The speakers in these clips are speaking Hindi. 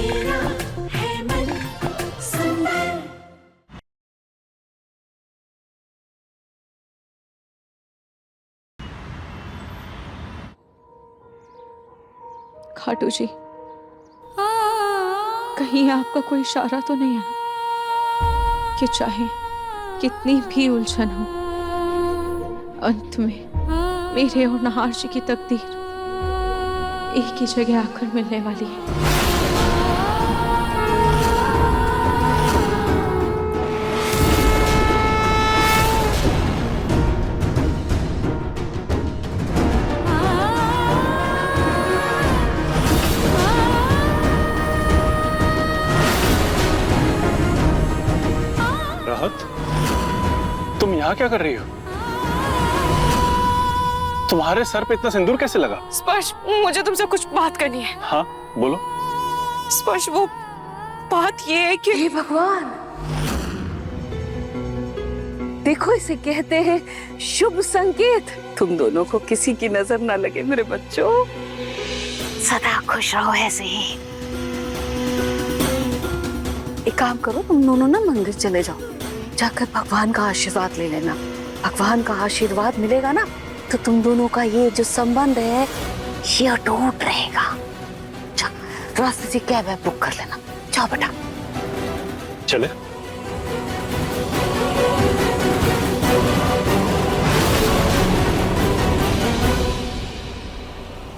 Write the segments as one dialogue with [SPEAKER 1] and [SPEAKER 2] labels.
[SPEAKER 1] मेरा है मन सुंदर।
[SPEAKER 2] खाटू जी, कहीं आपका कोई इशारा तो नहीं है कि चाहे कितनी भी उलझन हो, अंत में मेरे और नहार जी की तकदीर एक ही जगह आकर मिलने वाली है।
[SPEAKER 3] राहत, तुम यहाँ क्या कर रही हो? तुम्हारे सर पे इतना सिंदूर कैसे लगा?
[SPEAKER 2] स्पर्श, मुझे तुमसे कुछ बात करनी है।
[SPEAKER 3] हाँ बोलो।
[SPEAKER 2] स्पर्श, वो बात ये है कि
[SPEAKER 4] हे भगवान, देखो इसे कहते हैं शुभ संकेत। तुम दोनों को किसी की नजर ना लगे मेरे बच्चों। सदा खुश रहो ऐसे ही। एक काम करो, तुम दोनों ना मंदिर चले जाओ, जाकर भगवान का आशीर्वाद ले लेना। भगवान का आशीर्वाद मिलेगा ना तो तुम दोनों का ये जो संबंध है ये अटूट रहेगा। रास्ते से कैब है बुक कर लेना। जाओ बेटा।
[SPEAKER 3] चले।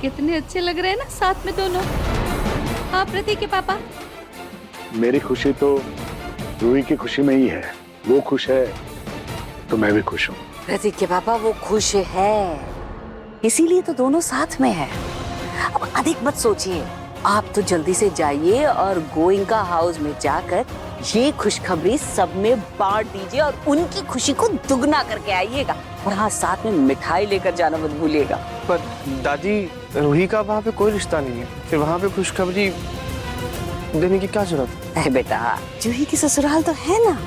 [SPEAKER 5] कितने अच्छे लग रहे हैं ना साथ में दोनों। हाँ प्रतीक के पापा।
[SPEAKER 6] मेरी खुशी तो रूही की खुशी में ही है। वो खुश है तो मैं भी खुश हूँ।
[SPEAKER 4] प्रतीक के पापा वो खुश है, इसीलिए तो दोनों साथ में है। अब अधिक मत सोचिए, आप तो जल्दी से जाइए और गोइंका हाउस में जाकर ये खुशखबरी सब में बांट दीजिए और उनकी खुशी को दुगना करके आइएगा। और हाँ, साथ में मिठाई लेकर जाना मत भूलिएगा।
[SPEAKER 7] पर दादी, रूही का वहाँ पे कोई रिश्ता नहीं है, फिर वहाँ पे खुशखबरी देने की क्या जरूरत है?
[SPEAKER 4] बेटा, जूही की ससुराल तो है ना,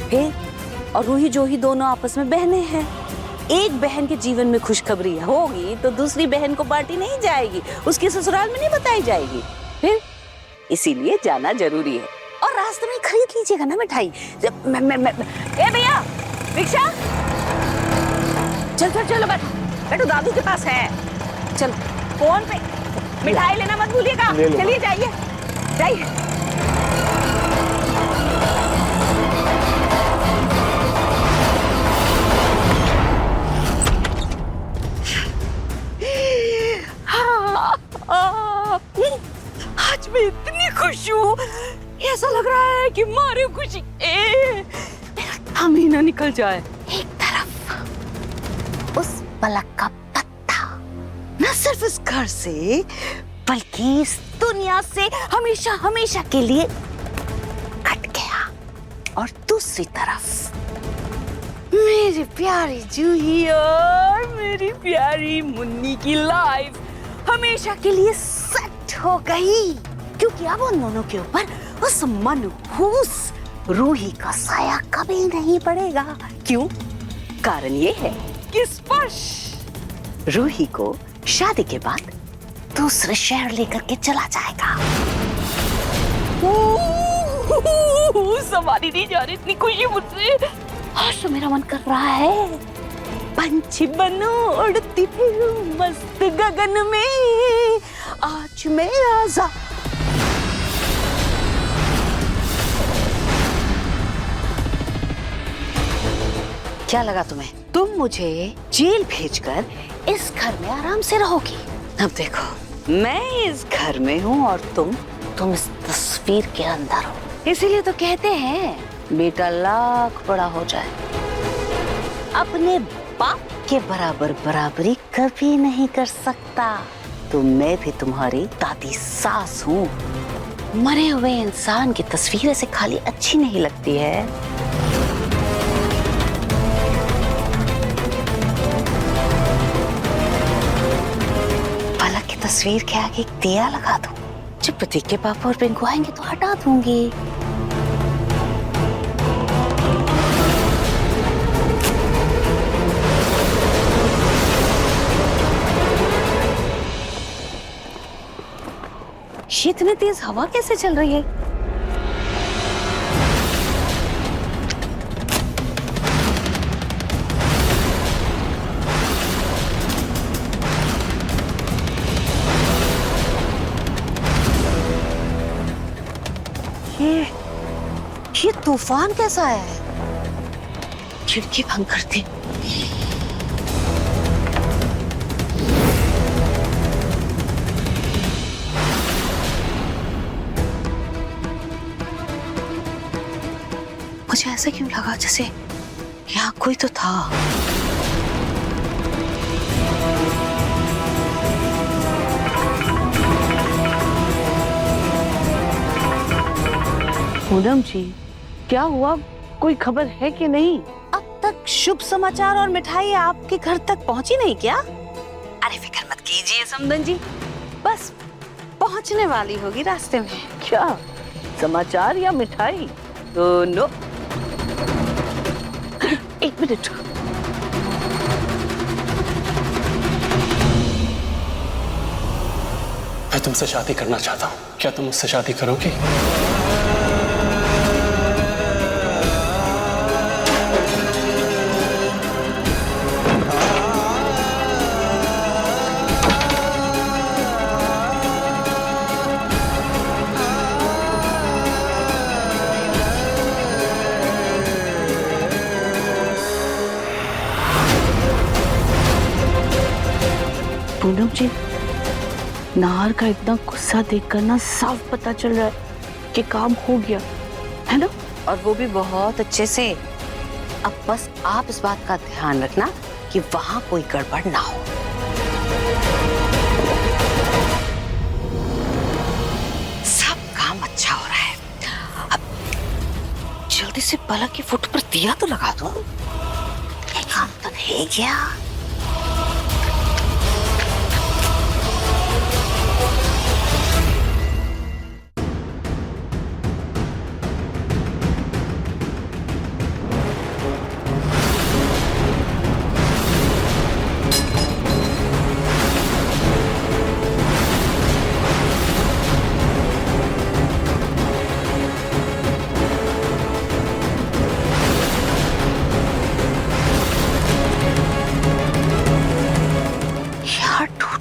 [SPEAKER 4] फिर और रूही जोही दोनों आपस में बहनें हैं। एक बहन के जीवन में खुशखबरी होगी तो दूसरी बहन को बांटी नहीं जाएगी, उसके ससुराल में नहीं बताई जाएगी। फिर इसीलिए जाना जरूरी है। और रास्ते में खरीद लीजिएगा ना मिठाई। ए भैया, रिक्शा, चल चल चलो बैठो, दादू के पास है। चलो फोन पे मिठाई लेना मत भूलिएगा। चलिए जाइए जाइए। आज मैं इतनी खुश हूँ, ऐसा लग रहा है कि मारे खुशी मेरा महीना निकल जाए। एक तरफ उस पलक का पत्ता न सिर्फ इस घर से बल्कि इस दुनिया से हमेशा हमेशा के लिए कट गया, और दूसरी तरफ मेरी प्यारी जूही और मेरी प्यारी मुन्नी की लाइफ हमेशा के लिए सेट हो गई, क्योंकि अब उन दोनों के ऊपर उस मनहूस रूही का साया कभी नहीं पड़ेगा। क्यों? कारण ये है कि स्पर्श रूही को शादी के बाद दूसरे शहर लेकर के चला जाएगा। संभाली नहीं जा रही इतनी खुशी मुझसे। आज तो मेरा मन कर रहा है पंछी बनो, उड़ती फिरूं मस्त गगन में, आज मैं आजाद। क्या लगा तुम्हें? तुम मुझे जेल भेजकर इस घर में आराम से रहोगी। अब देखो, मैं इस घर में हूँ और तुम इस तस्वीर के अंदर हो। इसीलिए तो कहते हैं बेटा लाख बड़ा हो जाए, अपने बाप के बराबर बराबरी कभी नहीं कर सकता। तो मैं भी तुम्हारी दादी सास हूँ। मरे हुए इंसान की तस्वीर ऐसे खाली अच्छी नहीं लगती है। पलक की तस्वीर के आगे एक दिया लगा दूं। जब प्रतीक के पापा और पिंकू आएंगे तो हटा दूंगी। ये इतनी तेज हवा कैसे चल रही है? ये तूफान कैसा है? खिड़की बंद कर दी। मुझे ऐसा क्यों लगा जैसे यहाँ कोई तो था। पूनम जी, क्या हुआ? कोई खबर है कि नहीं? अब तक शुभ समाचार और मिठाई आपके घर तक पहुंची नहीं क्या? अरे फिक्र मत कीजिए समदन जी, बस पहुंचने वाली होगी रास्ते में। क्या समाचार या मिठाई? दोनों। एक मिनट।
[SPEAKER 3] मैं तुमसे शादी करना चाहता हूँ, क्या तुम मुझसे शादी करोगी?
[SPEAKER 4] पूनम जी, नाहर का इतना गुस्सा देखकर ना साफ पता चल रहा है कि काम हो गया है ना, और वो भी बहुत अच्छे से। अब बस आप इस बात का ध्यान रखना कि वहां कोई गड़बड़ ना हो। सब काम अच्छा हो रहा है। अब जल्दी से पलक की फोटो पर दिया तो लगा दो। ये काम तो नहीं क्या?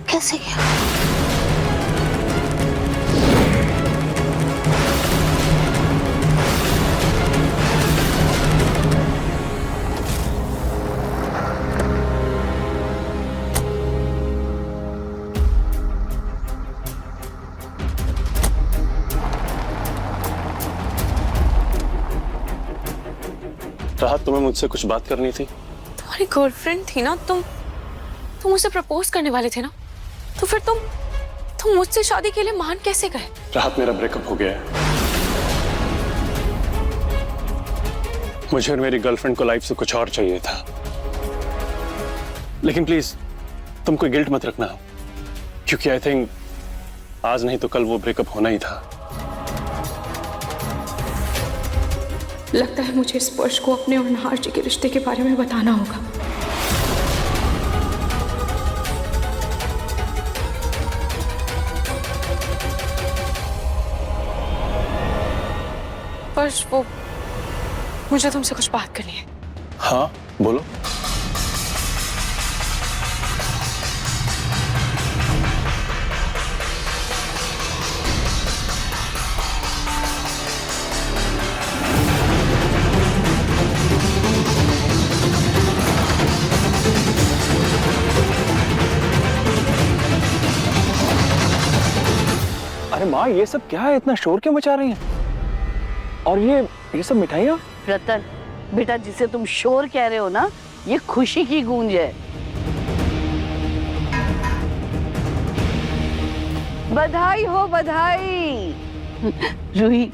[SPEAKER 4] कैसे गया?
[SPEAKER 3] राहत, तुम्हें मुझसे कुछ बात करनी थी।
[SPEAKER 2] तुम्हारी गर्लफ्रेंड थी ना, तुम मुझसे प्रपोज करने वाले थे ना, तो फिर तुम मुझसे शादी के लिए मान कैसे गए?
[SPEAKER 3] राहत, मेरा ब्रेकअप हो गया है। मुझे और मेरी गर्लफ्रेंड को लाइफ से कुछ और चाहिए था, लेकिन प्लीज तुम कोई गिल्ट मत रखना, क्योंकि आई थिंक आज नहीं तो कल वो ब्रेकअप होना ही था।
[SPEAKER 2] लगता है मुझे स्पर्श को अपने और नाहर जी के रिश्ते के बारे में बताना होगा। स्पर्श, वो मुझे तुमसे कुछ बात करनी है।
[SPEAKER 3] हाँ बोलो। अरे माँ, ये सब क्या है? इतना शोर क्यों मचा रही हैं? और ये सब मिठाइयाँ?
[SPEAKER 4] रतन बेटा, जिसे तुम शोर कह रहे हो ना, ये खुशी की गूंज है। बधाई हो बधाई। रूही,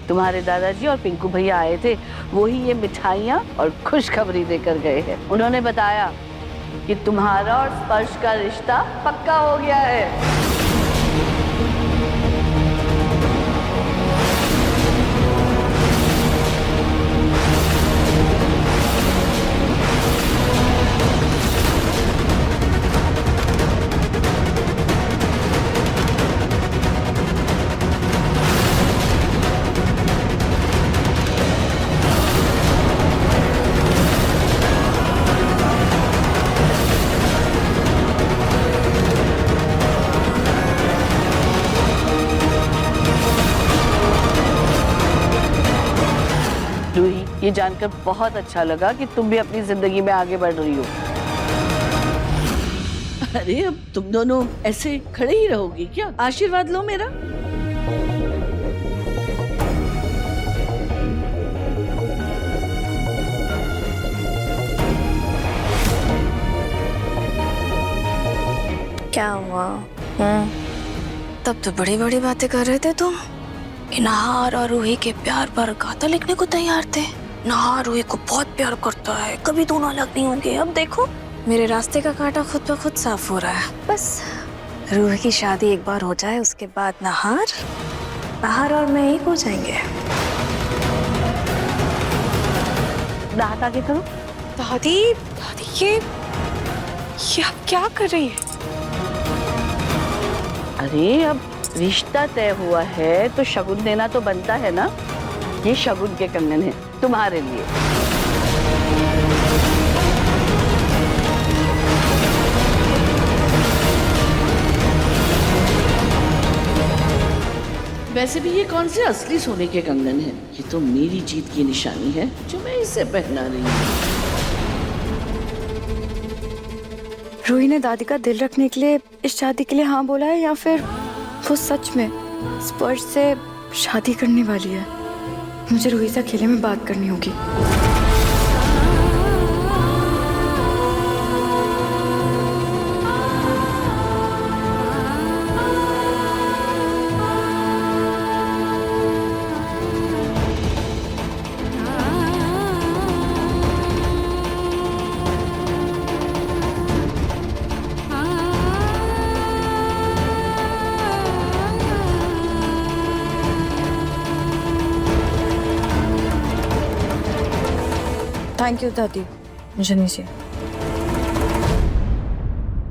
[SPEAKER 4] तुम्हारे दादाजी और पिंकू भैया आए थे, वो ही ये मिठाइयाँ और खुशखबरी देकर गए हैं। उन्होंने बताया कि तुम्हारा और स्पर्श का रिश्ता पक्का हो गया है। रूही, ये जानकर बहुत अच्छा लगा कि तुम भी अपनी जिंदगी में आगे बढ़ रही हो।
[SPEAKER 8] अरे अब तुम दोनों ऐसे खड़े ही रहोगी क्या? आशीर्वाद लो मेरा।
[SPEAKER 9] क्या हुआ? तब तो बड़ी बड़ी बातें कर रहे थे तुम। नहार और रूही के प्यार पर गाथा लिखने को तैयार थे। नहार रूही को बहुत प्यार करता है, कभी दोनों अलग नहीं होंगे। अब देखो मेरे रास्ते का कांटा खुद ब खुद साफ हो रहा है। बस रूही की शादी एक बार हो जाए, उसके बाद नहार और मैं एक हो जाएंगे।
[SPEAKER 4] दांत आगे करो।
[SPEAKER 9] दादी दादी ये आप क्या कर रही है?
[SPEAKER 4] अरे अब रिश्ता तय हुआ है तो शगुन देना तो बनता है ना। ये शगुन के कंगन है तुम्हारे लिए।
[SPEAKER 8] वैसे भी ये कौन से असली सोने के कंगन हैं? ये तो मेरी जीत की निशानी है जो मैं इसे पहना रही हूँ।
[SPEAKER 9] रूही ने दादी का दिल रखने के लिए इस शादी के लिए हाँ बोला है, या फिर वो सच में स्पर्श से शादी करने वाली है? मुझे रूही से अकेले में बात करनी होगी। थैंक यू दादी, मुझे नहीं चाहिए।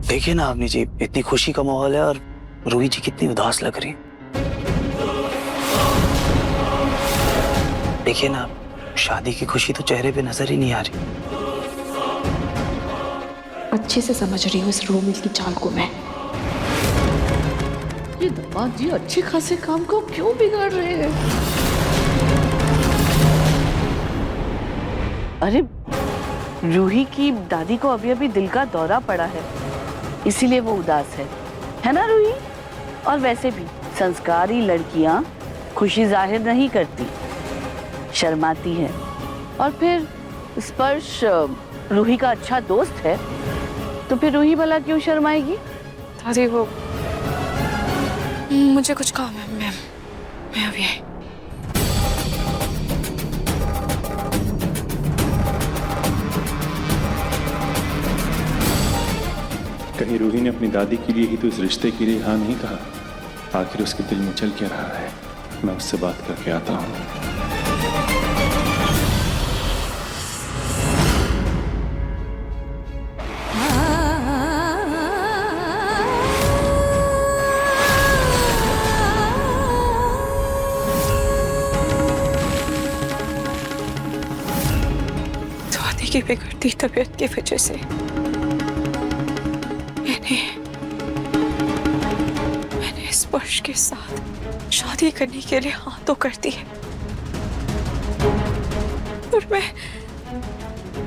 [SPEAKER 10] देखिए ना आपने जी, इतनी खुशी का माहौल है और रूही जी कितनी उदास लग रही। देखिए ना, शादी की खुशी तो चेहरे पे नजर ही नहीं आ रही।
[SPEAKER 2] अच्छे से समझ रही हूँ इस रोमिल की चाल को मैं।
[SPEAKER 8] ये दामाद जी अच्छे खासे काम को क्यों बिगाड़ रहे हैं?
[SPEAKER 4] अरे रूही की दादी को अभी अभी दिल का दौरा पड़ा है, इसीलिए वो उदास है ना रूही? और वैसे भी संस्कारी लड़कियां खुशी जाहिर नहीं करती, शर्माती हैं। और फिर स्पर्श रूही का अच्छा दोस्त है, तो फिर रूही भला क्यों शर्माएगी?
[SPEAKER 9] दादी वो मुझे कुछ काम है, मैं अभी आई।
[SPEAKER 3] कहीं रूही ने अपनी दादी के लिए ही तो इस रिश्ते के लिए हाँ नहीं कहा? आखिर उसके दिल में चल क्या रहा है? मैं उससे बात करके आता हूँ।
[SPEAKER 2] दादी की बिगड़ती तबीयत की वजह से मैंने स्पर्श के साथ शादी करने के लिए हाँ तो कर दी है, और मैं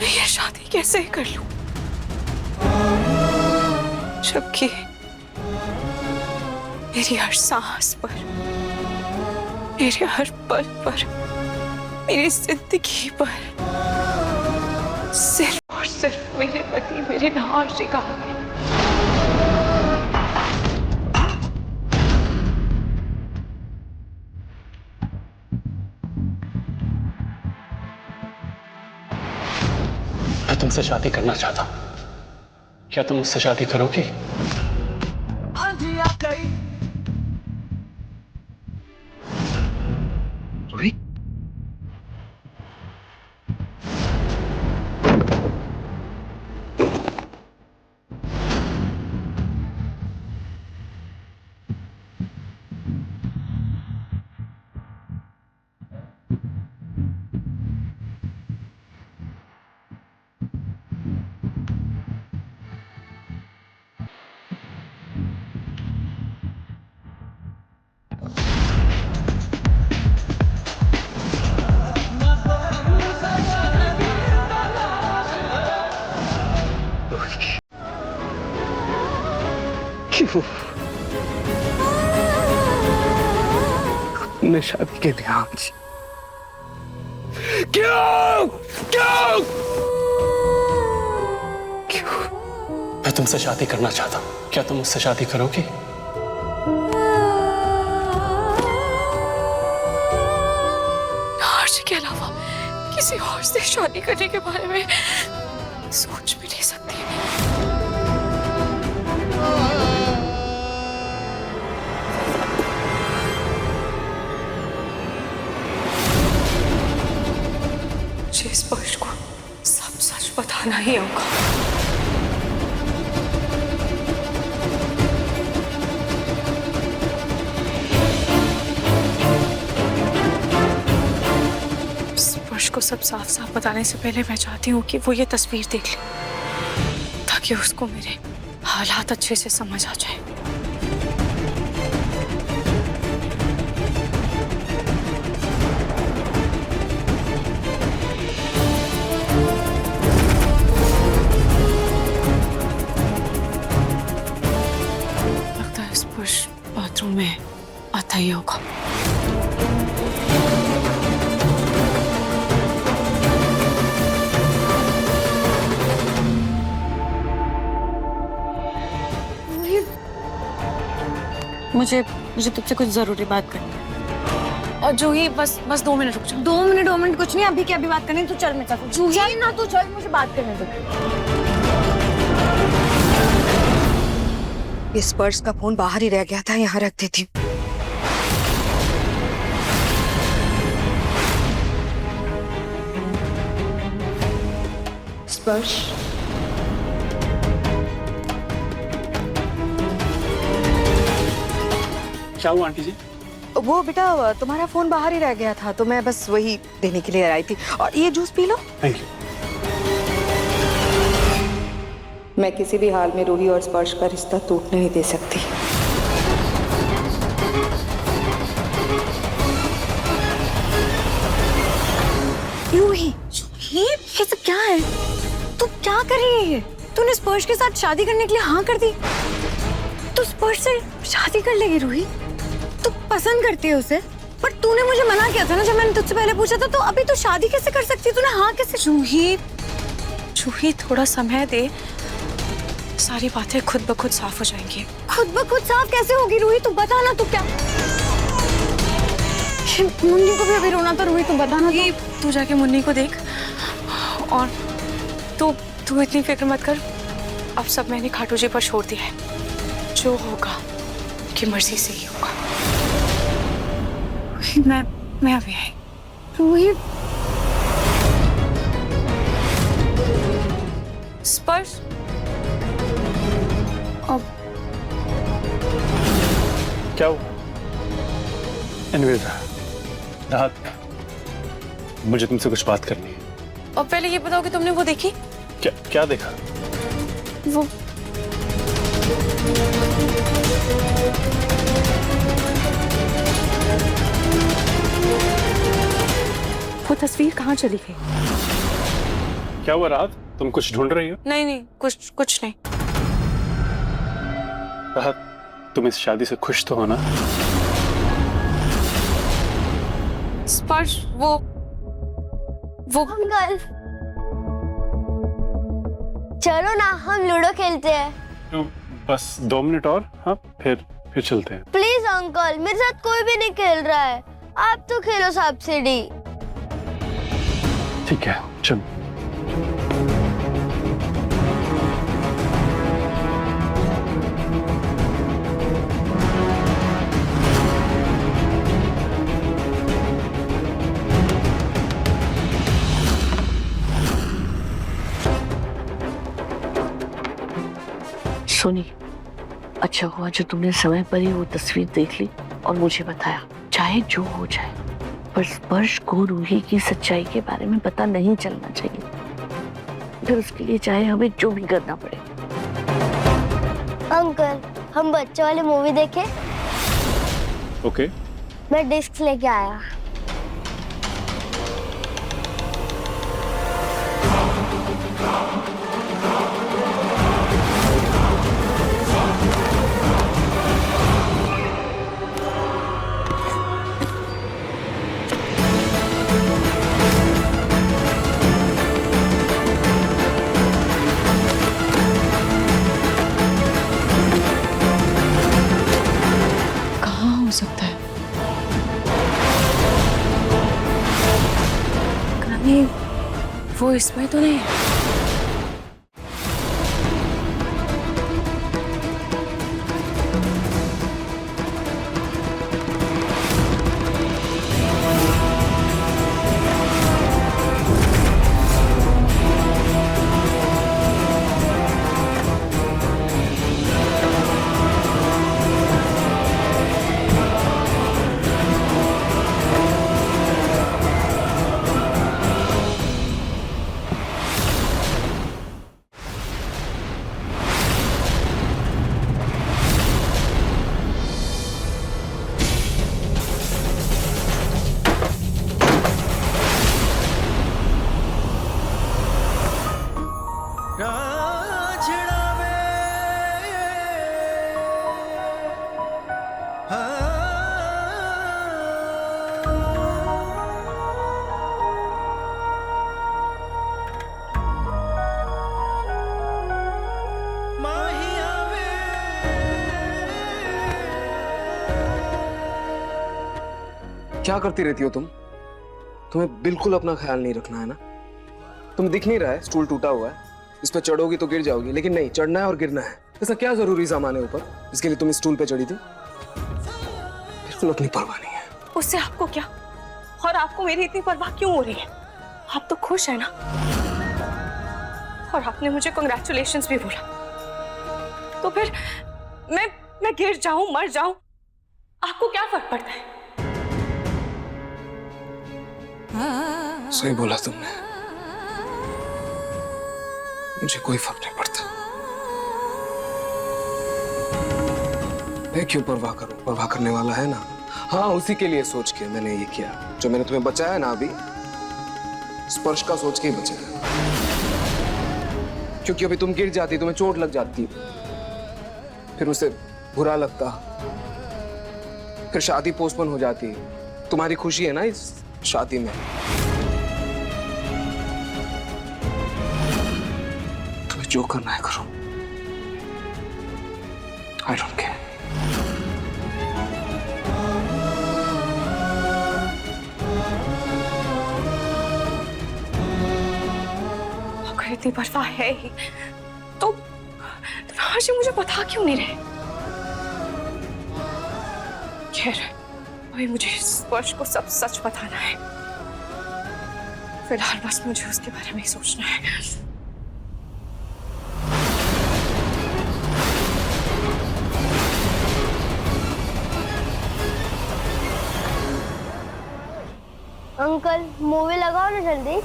[SPEAKER 2] ये शादी कैसे कर लूं, जबकि मेरी हर सांस पर, मेरे हर पल पर, मेरी जिंदगी पर सिर्फ और सिर्फ मेरे पति, मेरे नहार जी का हक है।
[SPEAKER 3] मैं तुमसे शादी करना चाहता हूं, क्या तुम मुझसे शादी करोगी? रूही?
[SPEAKER 7] क्यों हमने शादी के लिए आज क्यों क्यों क्यों?
[SPEAKER 11] मैं तुमसे शादी करना चाहता हूँ, क्या तुम मुझसे शादी करोगी?
[SPEAKER 2] हर्ष के अलावा किसी और से शादी करने के बारे में सोच भी नहीं सकती। मुझे स्पर्श को सब सच बताना ही होगा। स्पर्श को सब साफ साफ बताने से पहले मैं चाहती हूँ कि वो ये तस्वीर देख ले, ताकि उसको मेरे हालात अच्छे से समझ आ जाए। लगता है स्पर्श बाथरूम में आता ही होगा।
[SPEAKER 4] मुझे तुझसे कुछ जरूरी बात करनी है।
[SPEAKER 2] और जूही बस 2 मिनट रुक जाओ।
[SPEAKER 4] 2 मिनट कुछ नहीं, अभी की अभी बात करनी है। तू चल मेरे साथ। जूही ना, तू चल, मुझे बात करने दे।
[SPEAKER 12] इस पर्स का फोन बाहर ही रह गया था, यहाँ रख देती हूँ। स्पर्श,
[SPEAKER 11] क्या हुआ आंटी जी?
[SPEAKER 12] वो बेटा तुम्हारा फोन बाहर ही रह गया था, तो मैं बस वही देने के लिए आई थी। और ये juice P low.
[SPEAKER 11] Thank you.
[SPEAKER 12] मैं किसी भी हाल में रूही और स्पर्श का रिश्ता टूटने नहीं दे सकती।
[SPEAKER 4] रूही, ये सब क्या है? तू क्या कर रही है? तूने स्पर्श के साथ शादी करने के लिए हाँ कर दी। तू स्पर्श से शादी कर लेगी रूही? तू पसंद करती है उसे, पर तूने मुझे मना किया था ना जब मैंने तुझसे पहले पूछा था। तो अभी तू शादी कैसे कर सकती है? तूने हाँ कैसे?
[SPEAKER 2] जूही थोड़ा समय दे, सारी बातें खुद ब खुद साफ हो जाएंगी।
[SPEAKER 4] खुद ब खुद साफ कैसे होगी रूही? तू बता ना। तू क्या मुन्नी को भी अभी रोना था रूही? तू बता ना।
[SPEAKER 2] तू जाके मुन्नी को देख, और तू इतनी फिक्र मत कर। अब सब मैंने खाटू जी पर छोड़ दिया है। जो होगा उनकी मर्जी से ही होगा। मैं अभी आई।
[SPEAKER 4] रूही,
[SPEAKER 2] स्पर्श, अब
[SPEAKER 11] क्या हुआ? एनीवेज, राहत, मुझे तुमसे कुछ बात करनी है।
[SPEAKER 2] और पहले ये बताओ कि तुमने वो देखी?
[SPEAKER 11] क्या देखा?
[SPEAKER 2] वो तस्वीर कहाँ चली गई?
[SPEAKER 11] क्या हुआ राहत? तुम कुछ ढूंढ रही हो?
[SPEAKER 2] नहीं, कुछ नहीं।
[SPEAKER 11] राहत, तुम इस शादी से खुश तो हो ना?
[SPEAKER 2] स्पर्श, वो
[SPEAKER 13] अंकल, चलो ना हम लूडो खेलते हैं।
[SPEAKER 11] तो बस 2 मिनट और, हाँ फिर चलते हैं।
[SPEAKER 13] प्लीज अंकल, मेरे साथ कोई भी नहीं खेल रहा है। आप तो खेलो सांप सीढ़ी।
[SPEAKER 11] ठीक है, चल।
[SPEAKER 8] सोनी, अच्छा हुआ जो तुमने समय पर ही वो तस्वीर देख ली और मुझे बताया। चाहे जो हो जाए, पर स्पर्श को रूही की सच्चाई के बारे में पता नहीं चलना चाहिए। फिर उसके लिए चाहे हमें जो भी करना पड़े।
[SPEAKER 13] अंकल, हम बच्चों वाली मूवी देखें?
[SPEAKER 3] ओके।
[SPEAKER 13] मैं डिस्क लेके आया।
[SPEAKER 9] कहीं वो इसमें तो नहीं है?
[SPEAKER 7] क्या करती रहती हो तुम? तुम्हें बिल्कुल अपना ख्याल नहीं रखना है ना? तुम दिख नहीं रहा है स्टूल टूटा हुआ है, इस पर चढ़ोगी तो गिर जाओगी, लेकिन नहीं, चढ़ना है और गिरना है। ऐसा क्या जरूरी सामान है ऊपर इसके लिए तुम इस स्टूल पे चढ़ी थी? बिल्कुल अपनी परवाह नहीं है।
[SPEAKER 4] उससे आपको क्या, और आपको मेरी इतनी परवाह क्यों हो रही है? आप तो खुश है ना? और आपने मुझे कांग्रेचुलेशंस भी बोला, तो फिर मैं गिर जाऊं, मर जाऊं, आपको क्या फर्क पड़ता है?
[SPEAKER 7] सही बोला तुमने, मुझे कोई फर्क नहीं पड़ता। मैं क्यों परवाह करूं? परवाह करने वाला है ना। हाँ, उसी के लिए सोच के मैंने ये किया। जो मैंने तुम्हें बचाया ना अभी, स्पर्श का सोच के ही बचाया। क्योंकि अभी तुम गिर जाती, तुम्हें चोट लग जाती, फिर उसे बुरा लगता, फिर शादी पोस्टपोन हो जाती। तुम्हारी खुशी है ना इस शादी में। तुम्हें जो करना है करो, आई डोंट केयर।
[SPEAKER 4] अगर इतनी परवाह है ही तो आज मुझे बता क्यों नहीं रहे? खैर, अभी मुझे स्पर्श को सब सच बताना है। फिलहाल बस मुझे उसके बारे में ही सोचना है।
[SPEAKER 13] अंकल मूवी लगाओ ना जल्दी।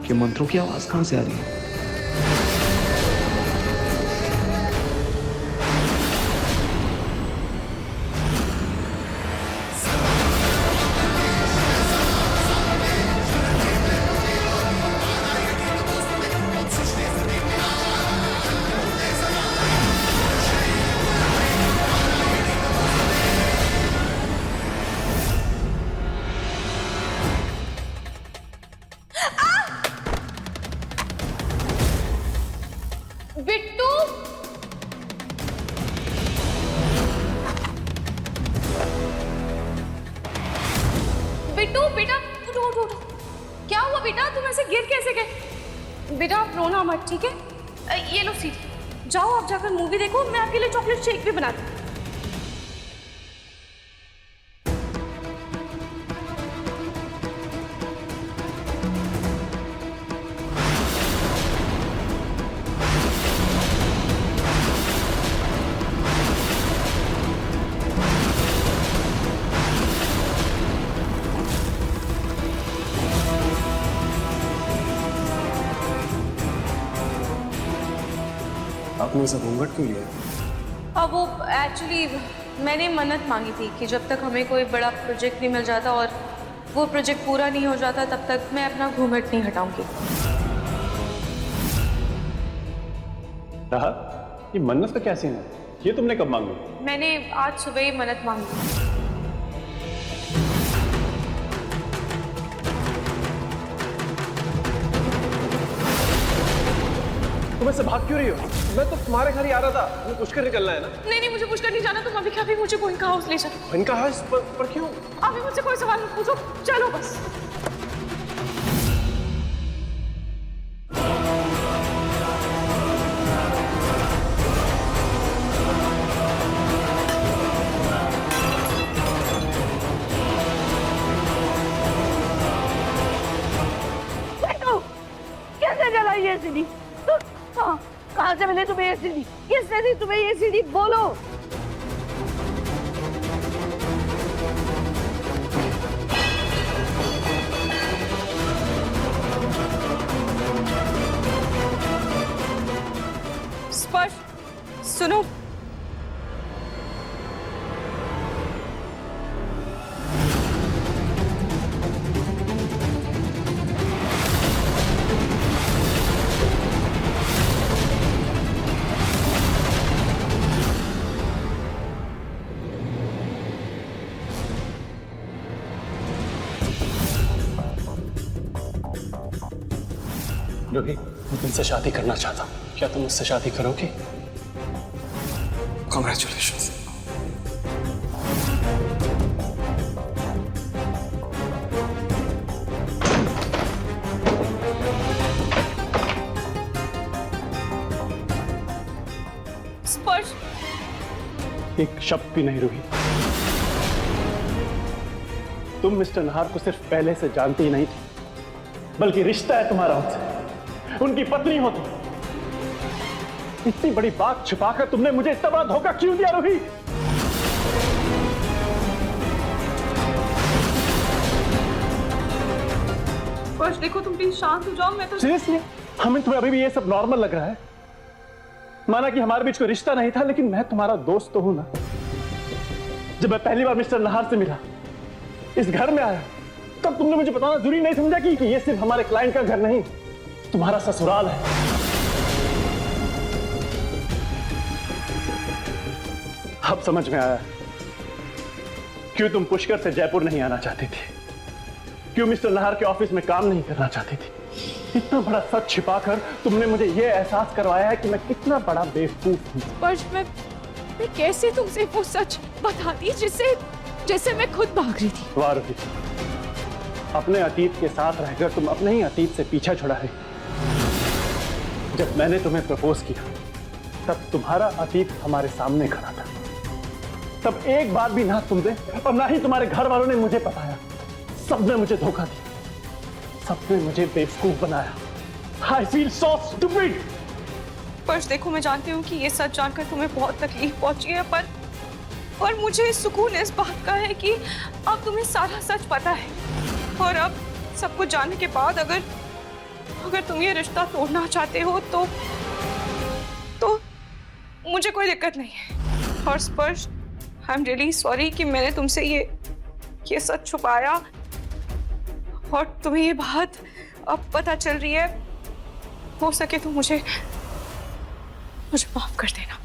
[SPEAKER 10] ये मंत्रों की आवाज कहां से आ रही है?
[SPEAKER 5] बिट्टू, बिट्टू बेटा, उठो उठो उठो। क्या हुआ बेटा? तुम ऐसे गिर कैसे गए? बेटा आप रोना मत, ठीक है? ये लो सीधी, जाओ आप जाकर मूवी देखो, मैं आपके लिए चॉकलेट शेक भी बना दूँ।
[SPEAKER 7] आपने उसे घूंघट क्यों लिया?
[SPEAKER 5] अब वो एक्चुअली मैंने मन्नत मांगी थी कि जब तक हमें कोई बड़ा प्रोजेक्ट नहीं मिल जाता और वो प्रोजेक्ट पूरा नहीं हो जाता तब तक मैं अपना घूंघट नहीं हटाऊंगी।
[SPEAKER 3] राहत, ये मन्नत का क्या सीन है? ये तुमने कब मांगी?
[SPEAKER 5] मैंने आज सुबह ही मन्नत मांगी।
[SPEAKER 7] तुम इससे भाग क्यों रही हो? मैं तो तुम्हारे घर ही आ रहा था। मुझे पुष्कर निकलना है ना?
[SPEAKER 5] नहीं, मुझे पुष्कर नहीं जाना। तुम अभी क्या भी मुझे गोइंका हाउस ले चलो।
[SPEAKER 7] गोइंका हाउस? पर क्यों?
[SPEAKER 5] अभी मुझसे कोई सवाल मत पूछो, चलो बस।
[SPEAKER 8] कैसे जलाई ये सीढ़ी? कहाँ से मिली तुम्हें ये सीढ़ी? किसने दी तुम्हें ये सीढ़ी? बोलो।
[SPEAKER 5] स्पर्श, सुनो।
[SPEAKER 3] रूही, मैं तुमसे शादी करना चाहता हूँ। क्या तुम मुझसे शादी करोगे?
[SPEAKER 7] Congratulations.
[SPEAKER 5] स्पर्श,
[SPEAKER 3] एक शब्द भी नहीं रूही। तुम मिस्टर नहार को सिर्फ पहले से जानती ही नहीं थी, बल्कि रिश्ता है तुम्हारा उनसे। उनकी पत्नी हो तुम। इतनी बड़ी बात छिपाकर तुमने मुझे इतना बड़ा धोखा क्यों दिया रूही?
[SPEAKER 5] स्पर्श देखो, तुम प्लीज शांत हो जाओ। मैं तो
[SPEAKER 3] सीरियसली, हमें तुम्हें अभी भी ये सब नॉर्मल लग रहा है? माना कि हमारे बीच कोई रिश्ता नहीं था, लेकिन मैं तुम्हारा दोस्त तो हूं ना। जब मैं पहली बार मिस्टर नहार से मिला, इस घर में आया, तब तुमने मुझे बताना जरूरी नहीं समझा कि ये सिर्फ हमारे क्लाइंट का घर नहीं, तुम्हारा ससुराल है। अब समझ में आया क्यों तुम पुष्कर से जयपुर नहीं आना चाहती थी, क्यों मिस्टर नहार के ऑफिस में काम नहीं करना चाहती थी। इतना बड़ा सच छिपाकर तुमने मुझे यह एहसास करवाया है कि मैं कितना बड़ा बेवकूफ हूं।
[SPEAKER 2] स्पर्श, मैं कैसे तुमसे वो सच बताती जैसे मैं खुद भाग रही थी।
[SPEAKER 3] वाह रूही, अपने अतीत के साथ रहकर तुम अपने ही अतीत से पीछा छुड़ा रही। जब मैंने तुम्हें प्रपोज किया, तब तुम्हारा अतीत हमारे सामने खड़ा था। तब एक बार भी ना तुमने और ना ही तुम्हारे घर वालों ने मुझे बताया। सबने मुझे धोखा दिया, सबने मुझे बेवकूफ बनाया। I feel so stupid।
[SPEAKER 5] स्पर्श देखो, मैं जानती हूँ कि ये सच जानकर तुम्हें बहुत तकलीफ पहुंची है, पर मुझे सुकून इस बात का है कि अब तुम्हें सारा सच पता है। और अब सब कुछ जानने के बाद अगर तुम ये रिश्ता तोड़ना चाहते हो तो मुझे कोई दिक्कत नहीं है। और स्पर्श, आई एम रियली सॉरी कि मैंने तुमसे ये सच छुपाया और तुम्हें ये बात अब पता चल रही है। हो सके तो मुझे माफ कर देना।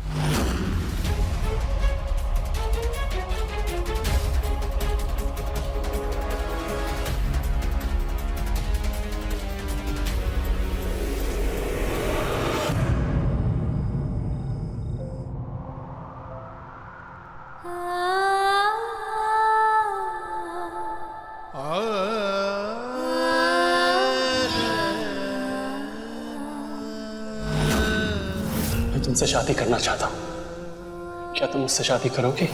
[SPEAKER 3] मैं तुमसे शादी करना चाहता हूं। क्या तुम मुझसे शादी करोगे?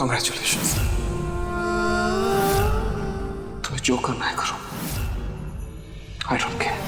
[SPEAKER 7] Congratulations. तुम्हें जो करना है करो। I don't care.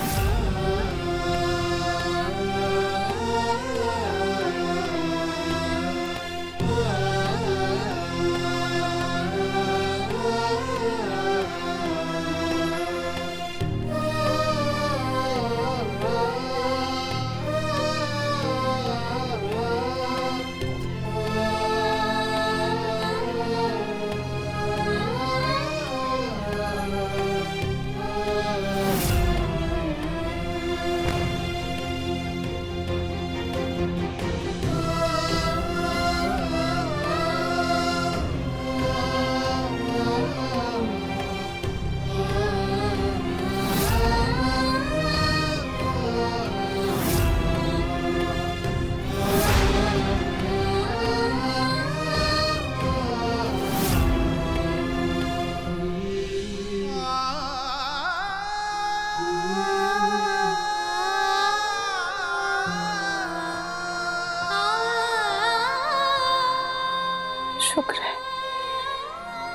[SPEAKER 2] शुक्र है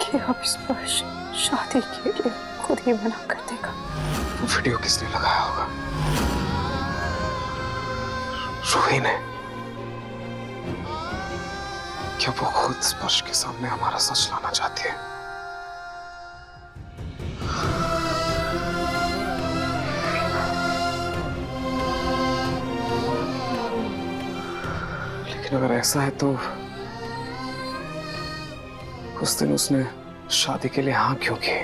[SPEAKER 2] कि अब स्पर्श शादी के लिए खुद ही मना कर देगा।
[SPEAKER 7] वीडियो किसने लगाया होगा? रूही ने। क्या वो खुद स्पर्श के सामने हमारा सच लाना चाहती है? लेकिन अगर ऐसा है तो उस दिन उसने शादी के लिए हाँ क्यों की?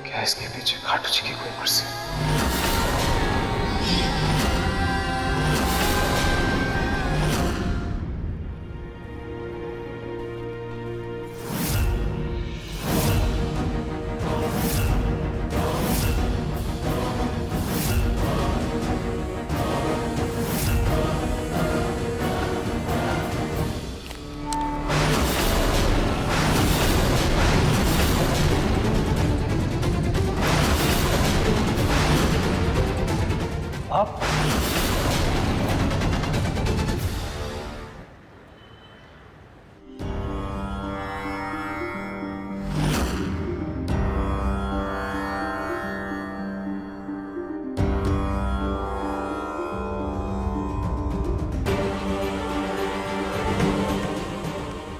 [SPEAKER 7] क्या इसके पीछे खाटू जी की कोई मर्जी?
[SPEAKER 3] आप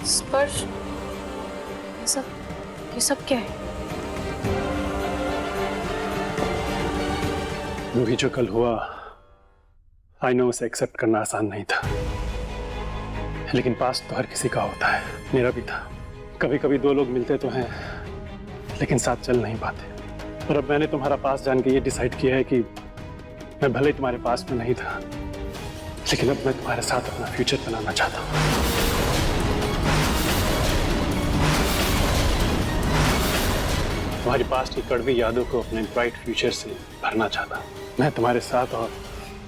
[SPEAKER 2] स्पर्श, ये सब क्या है?
[SPEAKER 3] रूही, जो कल हुआ आई नो उसे एक्सेप्ट करना आसान नहीं था, लेकिन पास तो हर किसी का होता है, मेरा भी था। कभी कभी दो लोग मिलते तो हैं लेकिन साथ चल नहीं पाते। और अब मैंने तुम्हारा पास जान के ये डिसाइड किया है कि मैं भले तुम्हारे पास में नहीं था, लेकिन अब मैं तुम्हारे साथ अपना फ्यूचर बनाना चाहता हूँ। तुम्हारी पास्ट की कड़वी यादों को अपने ब्राइट फ्यूचर से भरना चाहता हूँ। मैं तुम्हारे साथ और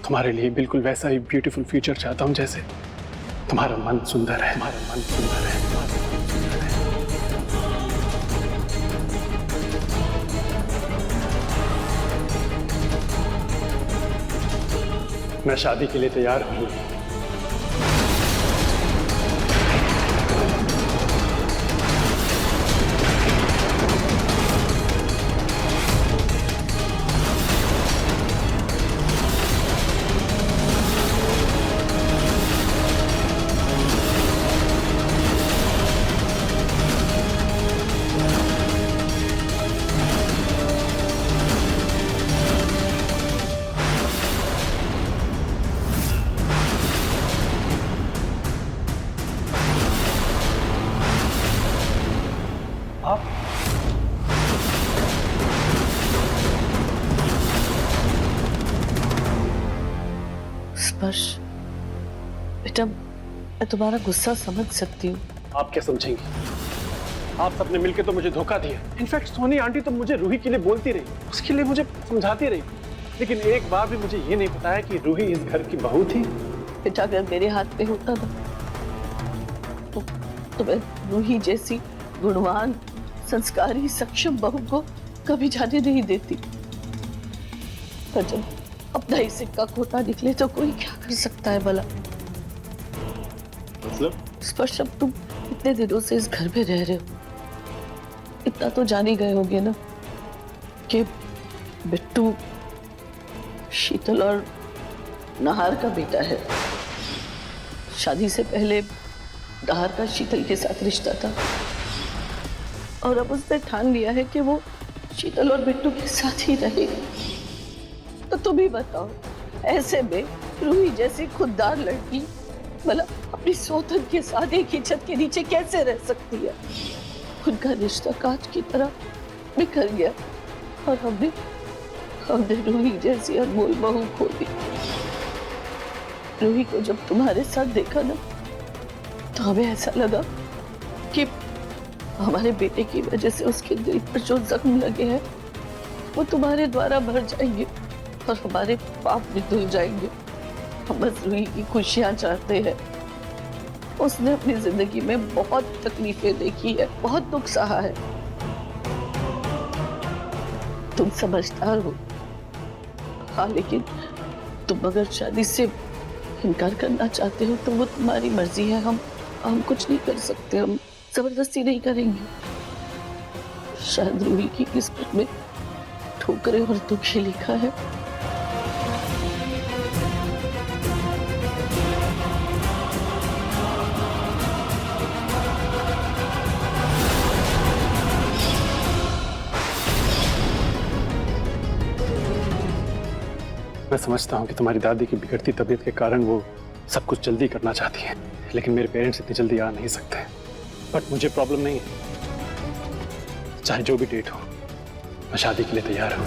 [SPEAKER 3] तुम्हारे लिए बिल्कुल वैसा ही ब्यूटीफुल फ्यूचर चाहता हूँ जैसे तुम्हारा मन सुंदर है। तुम्हारा मन सुंदर है। मैं शादी के लिए तैयार हूँ।
[SPEAKER 8] स्पर्श, बेटा मैं तुम्हारा गुस्सा समझ सकती हूँ।
[SPEAKER 3] आप क्या समझेंगी? आप सबने मिलकर तो मुझे धोखा दिया। इनफैक्ट सोनी आंटी तो मुझे रूही के लिए बोलती रही, उसके लिए मुझे समझाती रही, लेकिन एक बार भी मुझे ये नहीं बताया कि रूही इस घर की बहू थी।
[SPEAKER 8] बेटा अगर मेरे हाथ में होता ना तो मैं रूही जैसी गुणवान, संस्कारी, सक्षम बहू को कभी जाने नहीं देती। पर जब अपना ही सिक्का खोटा निकले तो कोई क्या कर सकता है भला?
[SPEAKER 3] मतलब?
[SPEAKER 8] स्पर्श, अब तुम इतने दिनों से इस घर में रह रहे हो, इतना तो जान ही गए होगे ना कि बिट्टू शीतल और नाहर का बेटा है। शादी से पहले नाहर का शीतल के साथ रिश्ता था और अब उसने ठान लिया है कि वो शीतल और बिट्टू के साथ ही रहेगा। तो तुम ही बताओ, ऐसे में रूही जैसी खुददार लड़की भला अपनी सौतन के साथ एक ही छत के नीचे कैसे रह सकती है? उनका रिश्ता कांच की तरह बिखर गया और हमने रूही जैसी अनमोल बहू खो दी। रूही को जब तुम्हारे साथ देखा ना तो हमें ऐसा लगा कि हमारे बेटे की वजह से उसके दिल पर जो जख्म लगे हैं वो तुम्हारे द्वारा भर जाएंगे और हमारे पाप भी धुल जाएंगे। हम बस रूही की खुशियां चाहते हैं। उसने अपनी जिंदगी में बहुत तकलीफें देखी है, बहुत दुख सहा है, तुम समझदार हो। हाँ, लेकिन तुम अगर शादी से इनकार करना चाहते हो तो वो तुम्हारी मर्जी है। हम कुछ नहीं कर सकते, हम जबरदस्ती नहीं करेंगे। शायद रूही की किस्मत में ठोकरें और दुख ही लिखा है।
[SPEAKER 3] मैं समझता हूँ कि तुम्हारी दादी की बिगड़ती तबीयत के कारण वो सब कुछ जल्दी करना चाहती है, लेकिन मेरे पेरेंट्स इतनी जल्दी आ नहीं सकते। बट मुझे प्रॉब्लम नहीं है, चाहे जो भी डेट हो, मैं शादी के लिए तैयार हूँ।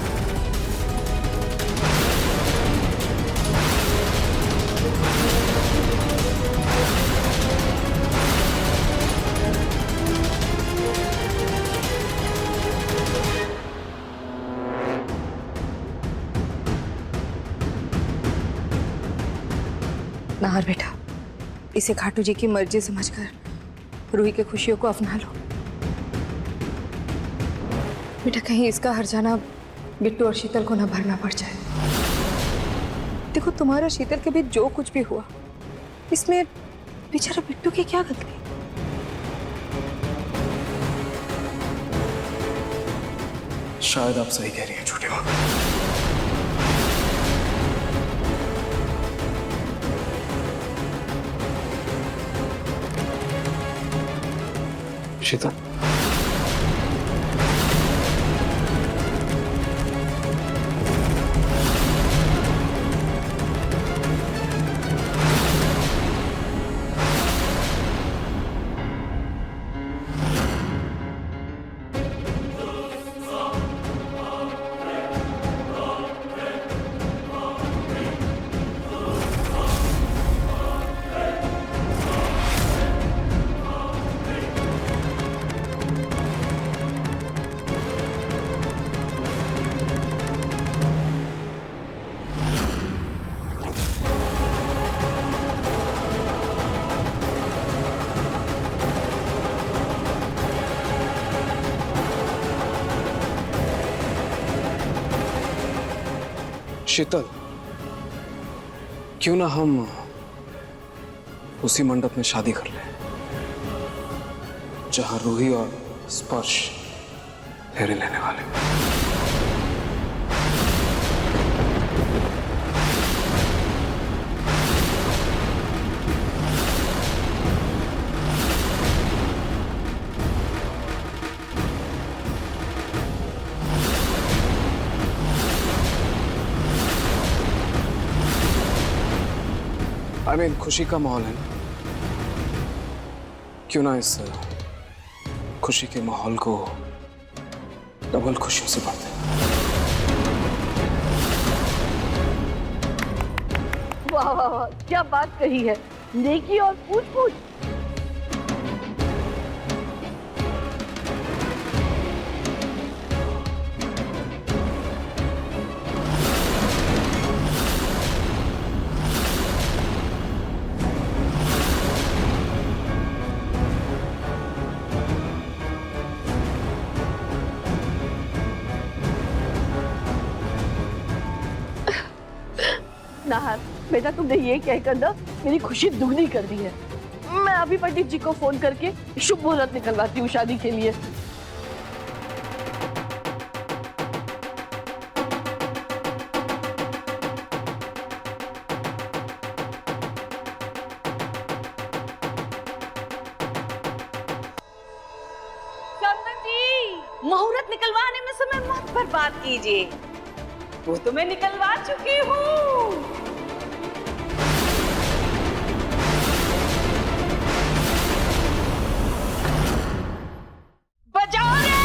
[SPEAKER 12] नाहर बेटा, इसे खाटू जी की मर्जी समझकर रूही की खुशियों को अपना लो। बेटा, कहीं इसका हर जाना बिट्टू और शीतल को न भरना पड़ जाए। देखो, तुम्हारा शीतल के बीच जो कुछ भी हुआ, इसमें बेचारा बिट्टू की क्या गलती?
[SPEAKER 7] शायद आप सही कह रही हैं छोटे माँ। शीतल, शीतल, क्यों ना हम उसी मंडप में शादी कर लें जहां रूही और स्पर्श फेरे लेने वाले। I mean, खुशी का माहौल है ना, क्यों ना इस खुशी के माहौल को डबल खुशियों से भर दें।
[SPEAKER 8] वाह वाह वाह, क्या बात कही है। नेकी और पूछ पूछ। नाहर बेटा, तुमने ये कहकर ना मेरी खुशी दुगनी कर दी है। मैं अभी पंडित जी को फोन करके शुभ मुहूर्त निकलवाती हूँ शादी के लिए।
[SPEAKER 4] मुहूर्त निकलवाने में समय मत बर्बाद कीजिए, वो तो मैं निकलवा चुकी हूँ। बजाओ रे!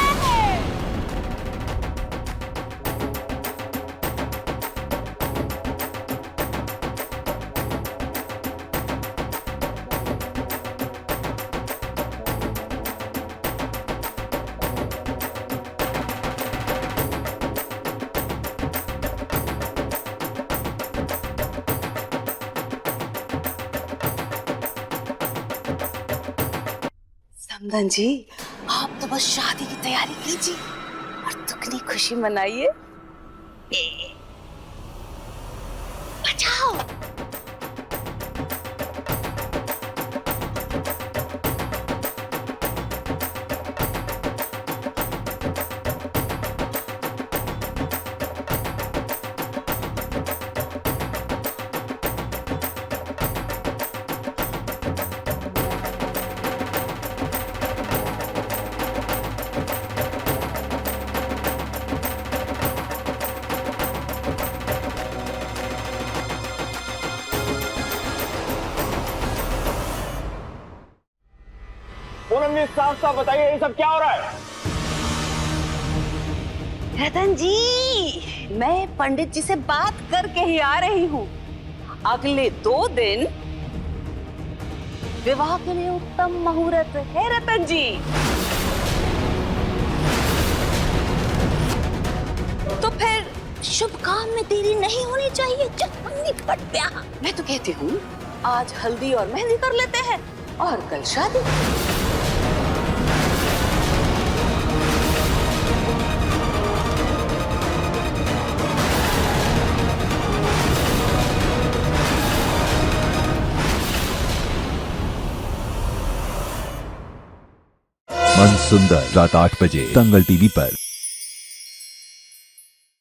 [SPEAKER 4] समधन जी, आप तो बस शादी की तैयारी कीजिए, और दुगनी खुशी मनाइए। बचाओ।
[SPEAKER 3] पूनम जी साफ साफ बताइए ये सब क्या हो रहा है?
[SPEAKER 4] रतन जी, मैं पंडित जी से बात करके ही आ रही हूँ। अगले 2 दिन विवाह के लिए उत्तम मुहूर्त है रतन जी। तो फिर शुभ काम में देरी नहीं होनी चाहिए। निपट गया। मैं तो कहती हूँ आज हल्दी और मेहंदी कर लेते हैं और कल शादी।
[SPEAKER 14] मन सुंदर रात 8 बजे दंगल टीवी पर।